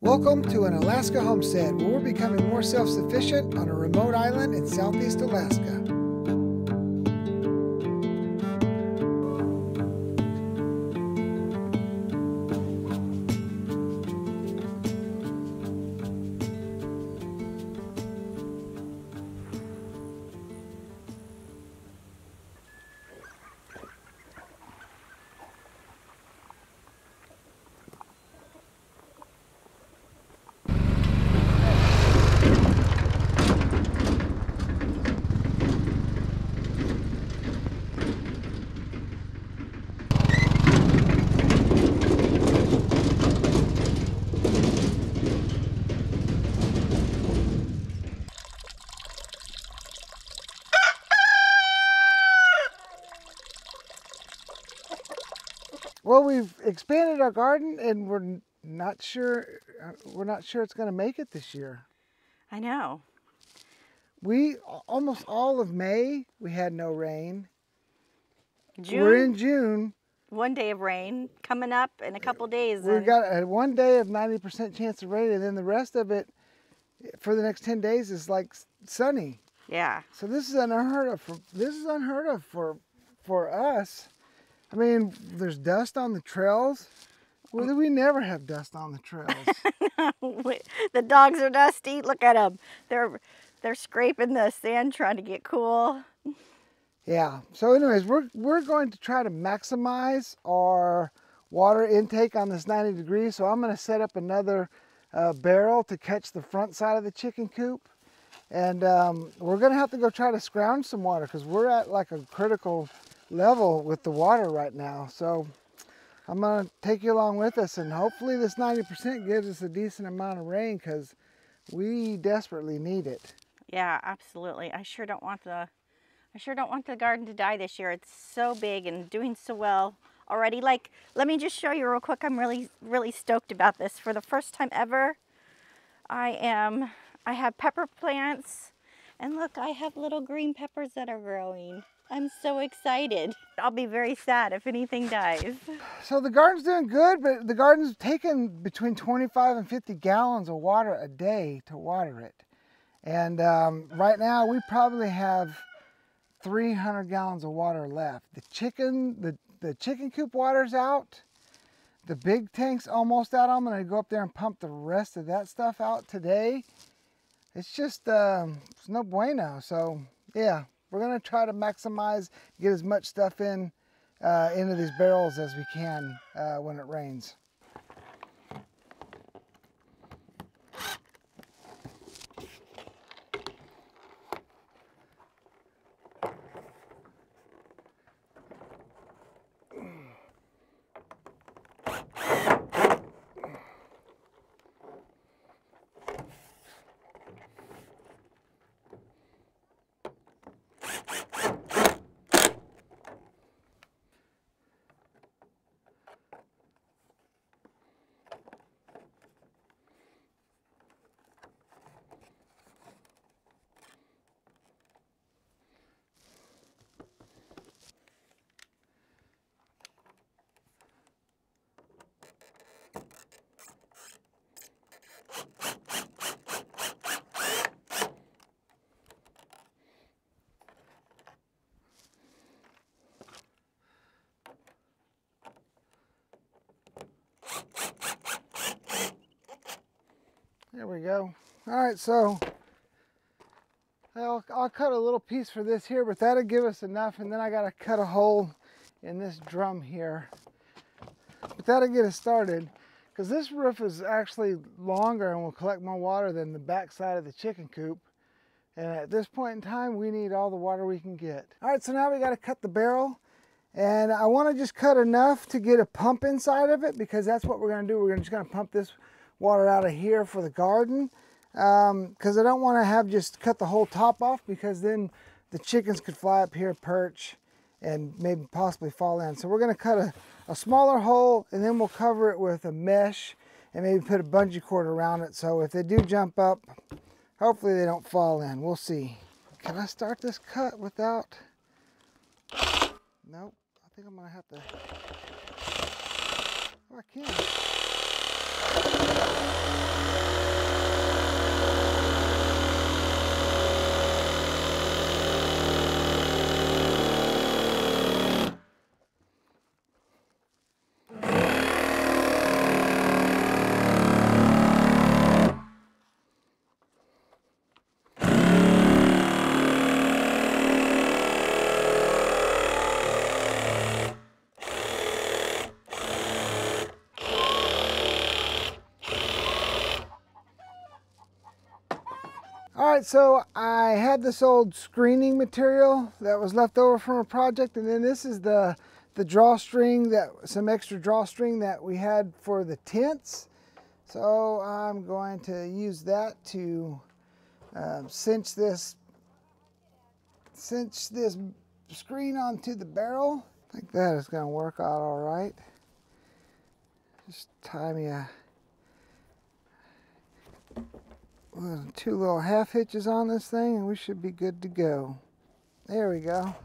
Welcome to an Alaska homestead where we're becoming more self-sufficient on a remote island in southeast Alaska. Well, we've expanded our garden and we're not sure it's going to make it this year. I know. We almost all of May we had no rain. June, We're in June. one day of rain coming up in a couple days. We've got a 1 day of 90% chance of rain, and then the rest of it for the next 10 days is like sunny. Yeah. So this is unheard of for us. I mean, there's dust on the trails. Well, we never have dust on the trails. The dogs are dusty. Look at them. They're scraping the sand trying to get cool. Yeah. So anyways, we're going to try to maximize our water intake on this 90 degrees. So I'm going to set up another barrel to catch the front side of the chicken coop. And we're going to have to go try to scrounge some water because we're at like a critical level with the water right now. So I'm going to take you along with us, and hopefully this 90% gives us a decent amount of rain because we desperately need it. Yeah, absolutely. I sure don't want the garden to die this year. It's so big and doing so well already. Like, let me just show you real quick. I'm really stoked about this. For the first time ever, I have pepper plants, and look, I have little green peppers that are growing. I'm so excited. I'll be very sad if anything dies. So the garden's doing good, but the garden's taking between 25 and 50 gallons of water a day to water it. And right now we probably have 300 gallons of water left. The chicken coop water's out. The big tank's almost out. I'm gonna go up there and pump the rest of that stuff out today. It's just, it's no bueno. So yeah, we're gonna try to maximize, get as much stuff into these barrels as we can when it rains. There we go. All right, so I'll cut a little piece for this here, but that'll give us enough, and then I gotta cut a hole in this drum here. But that'll get us started, because this roof is actually longer and will collect more water than the back side of the chicken coop. And at this point in time, we need all the water we can get. All right, so now we gotta cut the barrel. And I wanna just cut enough to get a pump inside of it, because that's what we're gonna do. We're just gonna pump this water out of here for the garden, because I don't want to have just cut the whole top off, because then the chickens could fly up here, perch, and maybe possibly fall in. So we're going to cut a smaller hole, and then we'll cover it with a mesh and maybe put a bungee cord around it, so if they do jump up, hopefully they don't fall in. We'll see. Can I start this cut without? Nope. I think I'm going to have to. Oh, I can. All right, so I had this old screening material that was left over from a project, and then this is the drawstring, some extra drawstring that we had for the tents. So I'm going to use that to cinch this screen onto the barrel. I think that is going to work out all right. Just tie me two little half hitches on this thing and we should be good to go. There we go.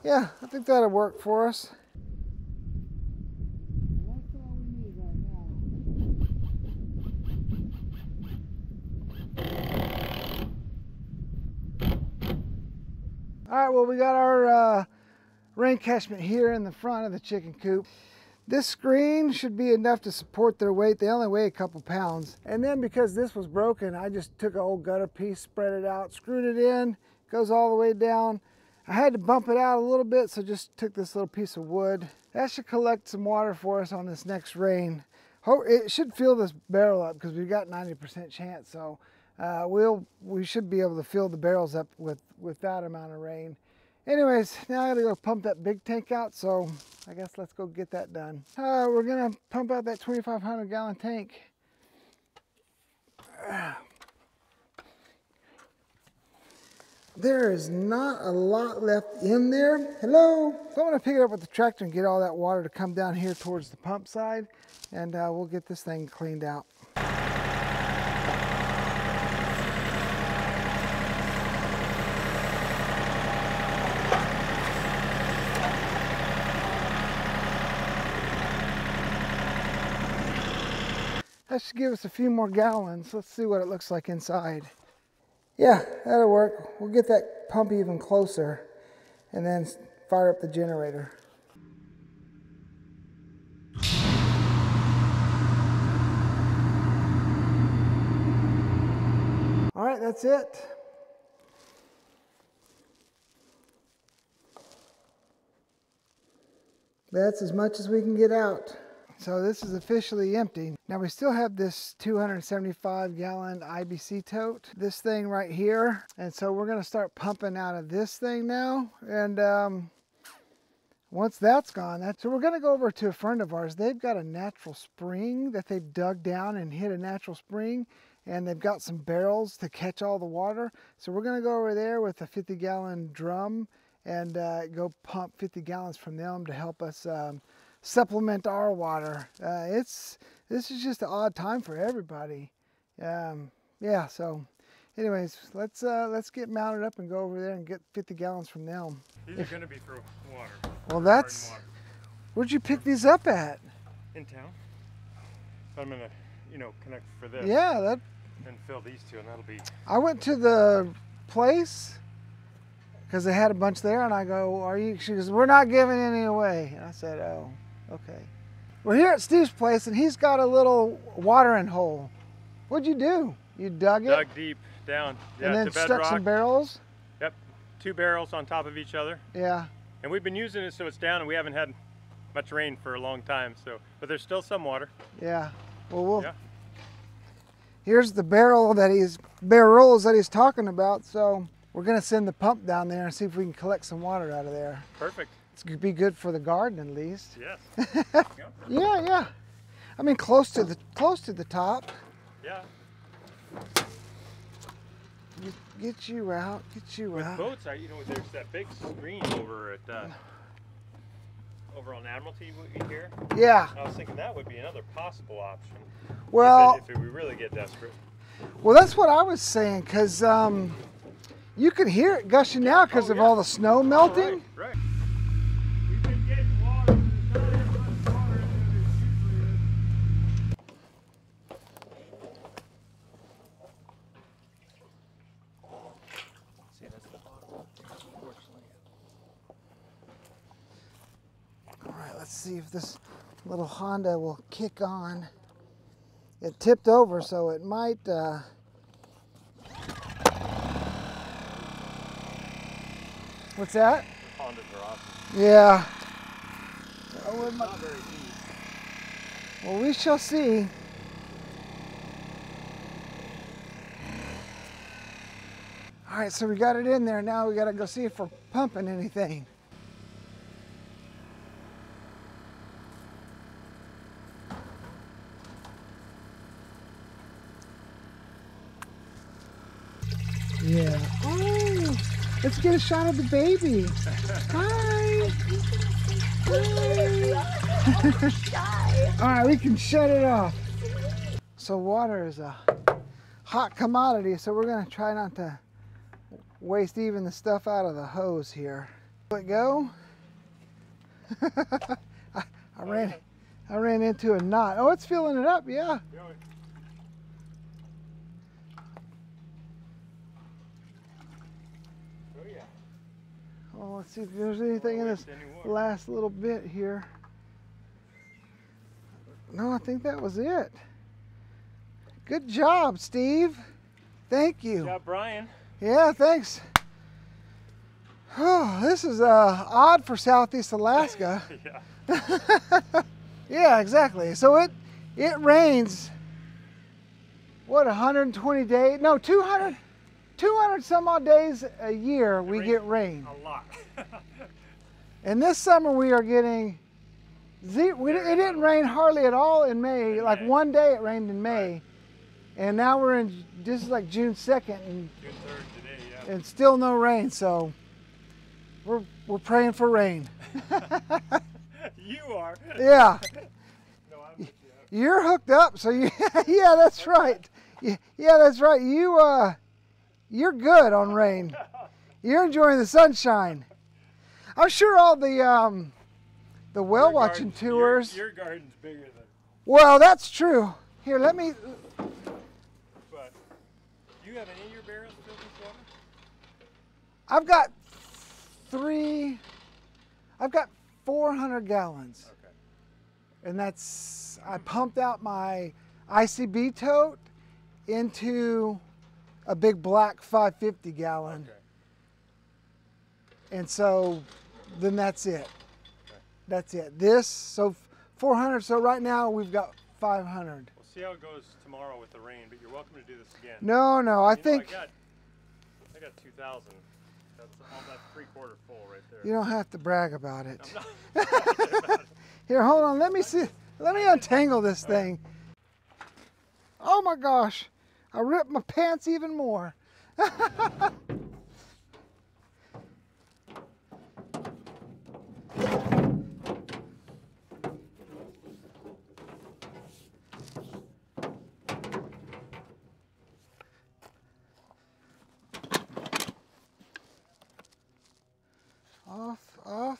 Yeah, I think that'll work for us. That's all we need right now. All right, well, we got our rain catchment here in the front of the chicken coop. This screen should be enough to support their weight. They only weigh a couple pounds. And then because this was broken, I just took an old gutter piece, spread it out, screwed it in, goes all the way down. I had to bump it out a little bit, so just took this little piece of wood. That should collect some water for us on this next rain. It should fill this barrel up because we've got 90% chance. So we should be able to fill the barrels up with that amount of rain. Anyways, now I gotta go pump that big tank out, so I guess let's go get that done. We're gonna pump out that 2,500 gallon tank. There is not a lot left in there. Hello? So I'm gonna pick it up with the tractor and get all that water to come down here towards the pump side, and we'll get this thing cleaned out. That should give us a few more gallons. Let's see what it looks like inside. Yeah, that'll work. We'll get that pump even closer and then fire up the generator. All right, that's it. That's as much as we can get out. So this is officially empty. Now we still have this 275 gallon IBC tote, this thing right here. And so we're gonna start pumping out of this thing now. And once that's gone, so we're gonna go over to a friend of ours. They've got a natural spring that they've dug down and hit a natural spring. And they've got some barrels to catch all the water. So we're gonna go over there with a 50 gallon drum and go pump 50 gallons from them to help us supplement our water. This is just an odd time for everybody. Yeah, so anyways, let's get mounted up and go over there and get 50 gallons from them. These are going to be for water. Well, that's, where'd you pick these up at? In town. I'm going to, connect for this. Yeah, and fill these two, and that'll be. I went to the place because they had a bunch there, and I go, she goes, we're not giving any away. And I said, oh, okay. We're here at Steve's place, and he's got a little watering hole. What'd you do? You dug it? Dug deep down. Yeah, and then to stuck bedrock. some barrels? Yep, 2 barrels on top of each other. Yeah. And we've been using it so it's down, and we haven't had much rain for a long time, but there's still some water. Yeah. Well, yeah. Here's the barrels that he's talking about, so we're gonna send the pump down there and see if we can collect some water out of there. Perfect. It's gonna be good for the garden at least. Yes. Yeah. I mean, close to the top. Yeah. Get you out. With boats, there's that big screen over at over on Admiralty here. Yeah. I was thinking that would be another possible option. Well, if we really get desperate. Well, that's what I was saying, because you can hear it gushing now because of all the snow melting. Right. We've been getting water, but there's not as much water in there as usually is. See, that's the bottom, unfortunately. All right, let's see if this little Honda will kick on. It tipped over, so it might. What's that? Hondas are awesome. Yeah. It's not very deep. Well, we shall see. right, so we got it in there. Now we got to go see if we're pumping anything. Yeah. Oh, let's get a shot of the baby. Hi. Hi. All right, we can shut it off. So water is a hot commodity, so we're gonna try not to waste even the stuff out of the hose here. Let go. I ran into a knot. Oh, it's filling it up, yeah. Oh, let's see if there's anything in this last little bit here. No, I think that was it. Good job, Steve. Thank you. Good job, Brian. Yeah, thanks. Oh, this is odd for Southeast Alaska. Yeah. Yeah, exactly. So it rains, what, 120 days? No, 200 some odd days a year we get rain. A lot. And this summer we are getting zero. It didn't rain hardly at all in May. Like one day it rained in May. Right. And now we're in, this is like June 2nd and, June 3rd today, yeah. And still no rain. So we're praying for rain. You are. Yeah. No, I'm with you. You're hooked up, so you, yeah, that's right. Yeah, that's right. You're good on rain. You're enjoying the sunshine. I'm sure all the whale watching tours. Your garden's bigger than. Well, that's true. Here, let me. But do you have any of your barrels filled with water? I've got 400 gallons. Okay. And that's, I pumped out my ICB tote into a big black 550 gallon. Okay. And so then that's it. Okay. That's it. This, so 400, so right now we've got 500. We'll see how it goes tomorrow with the rain, but you're welcome to do this again. No, I think. I got 2,000. That's 3/4 full right there. You don't have to brag about it. I'm not. Here, hold on, let me see. Let me untangle this thing. Oh my gosh, I ripped my pants even more. Off.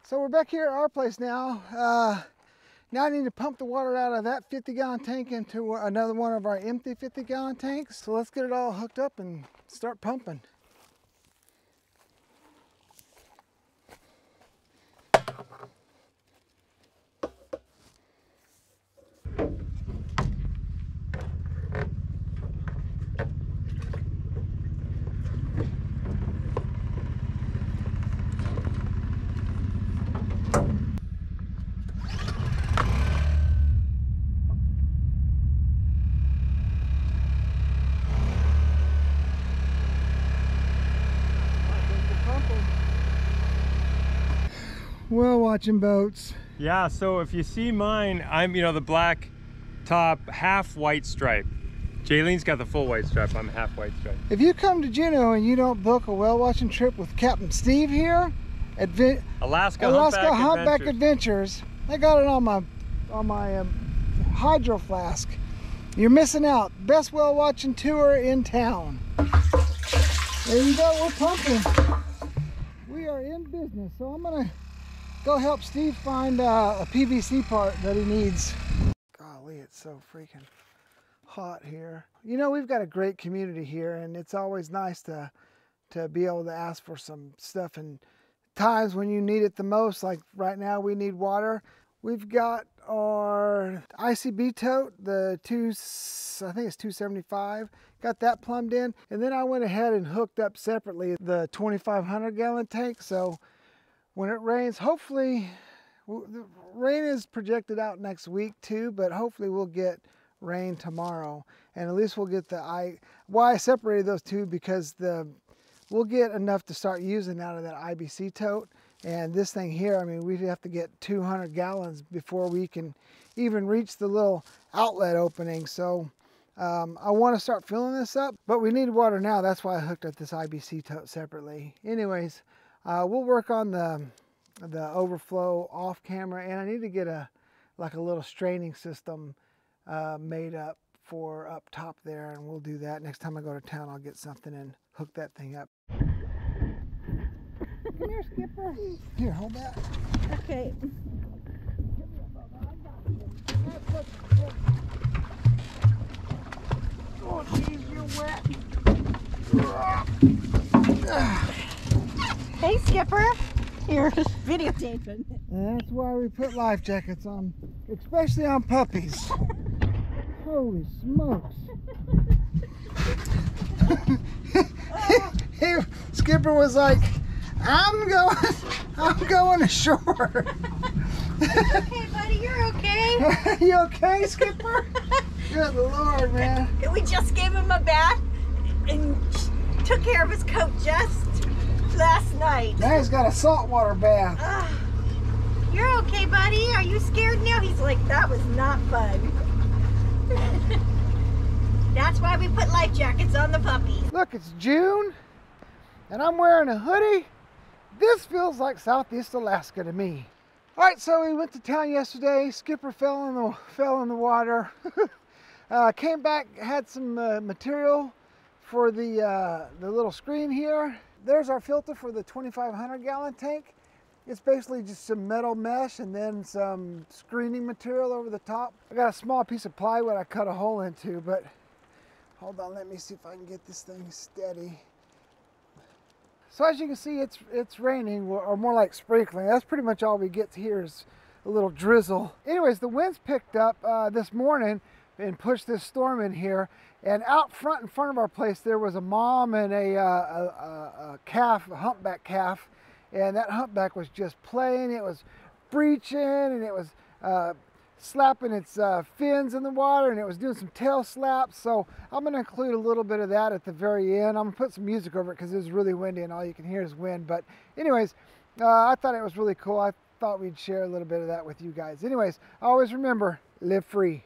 So we're back here at our place now. Now I need to pump the water out of that 50-gallon tank into another one of our empty 50-gallon tanks. So let's get it all hooked up and start pumping. Whale watching boats. Yeah, so if you see mine, I'm, the black top, half white stripe. Jaylene's got the full white stripe, I'm half white stripe. If you come to Juneau and you don't book a whale watching trip with Captain Steve here, Alaska Humpback Adventures, I got it on my hydro flask. You're missing out. Best whale watching tour in town. There you go, we're pumping. We are in business, so I'm gonna go help Steve find a PVC part that he needs. Golly, it's so freaking hot here. You know, we've got a great community here, and it's always nice to be able to ask for some stuff in times when you need it the most. Like right now, we need water. We've got our ICB tote, I think it's 275. Got that plumbed in, and then I went ahead and hooked up separately the 2,500 gallon tank. So when it rains, hopefully, the rain is projected out next week too, but hopefully we'll get rain tomorrow, and at least we'll get why I separated those two, because we'll get enough to start using out of that IBC tote. And this thing here, I mean, we'd have to get 200 gallons before we can even reach the little outlet opening. So I want to start filling this up, but we need water now. That's why I hooked up this IBC tote separately. Anyways, we'll work on the overflow off camera, and I need to get a little straining system made up for up top there, and we'll do that. Next time I go to town, I'll get something and hook that thing up. Come here, Skipper. Here, hold that. Okay. Oh, geez, you're wet. Hey, Skipper. You're videotaping. That's why we put life jackets on, especially on puppies. Holy smokes. Skipper was like, I'm going ashore. Okay, buddy, you're okay. You okay, Skipper? Good Lord, man. We just gave him a bath and took care of his coat just last night. Now he's got a saltwater bath. You're okay, buddy? Are you scared now? He's like, that was not fun. That's why we put life jackets on the puppies. Look, it's June, and I'm wearing a hoodie. This feels like Southeast Alaska to me. All right, so we went to town yesterday. Skipper fell in the water. Came back, had some material for the little screen here. There's our filter for the 2,500 gallon tank. It's basically just some metal mesh and then some screening material over the top. I got a small piece of plywood I cut a hole into, but hold on, let me see if I can get this thing steady. So as you can see, it's raining, or more like sprinkling. That's pretty much all we get here is a little drizzle. Anyways, the winds picked up this morning and pushed this storm in here. And out front, in front of our place, there was a mom and a calf, a humpback calf. And that humpback was just playing. It was breaching, and it was slapping its fins in the water, and it was doing some tail slaps. So I'm going to include a little bit of that at the very end. I'm going to put some music over it because it was really windy and all you can hear is wind. But anyways, I thought it was really cool. I thought we'd share a little bit of that with you guys. Anyways, always remember, live free.